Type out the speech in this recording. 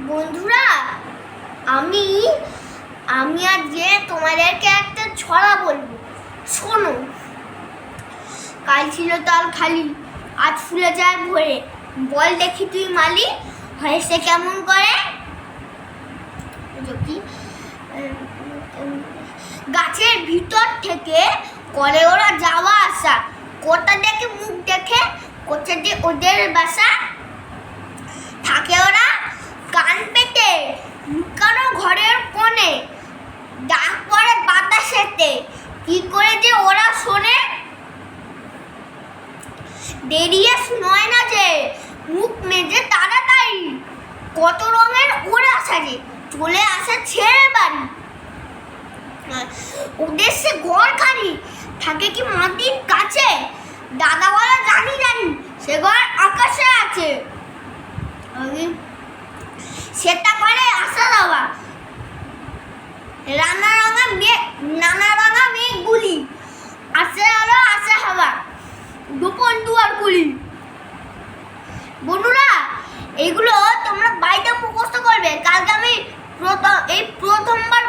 বন্ধুরা, আমি আমি আজকে তোমাদেরকে একটা ছড়া বলবো, শোনো। কাল ছিল তাল খালি, আজ ফুলে যায় ভরে, বল দেখি তুই মালি হয়েছে কেমন করে। গাছের ভিতর থেকে করে ওরা যাওয়া আসা, কোথা দেখে মুখ দেখে কোথা দিয়ে ওদের বাসা। থাকে ওরা কান পেতে লুকানো ঘরের কোণে, ডাক পড়ে বাতাসেতে কি করে যে ওরা শোনে। দেরিয়ে শোনায় না যে মুখ মেজে তাড়াতাড়ি, কত রঙের ওরা সাজে চলে আসে ছেড়ে বাড়ি। উদ্দেশ্যে ঘরখানি থাকে কি মাটির কাছে, দাদা বলা জানি জানি সে ঘর আকাশে আছে। সেটা করে আসা যাওয়া নানা রঙা মেঘগুলি, আসে আলো আসে হাওয়া গোপন দুয়ার গুলি। বন্ধুরা, এইগুলো তোমরা বাড়িতে মুখস্থ করবে। কালকে আমি প্রথমবার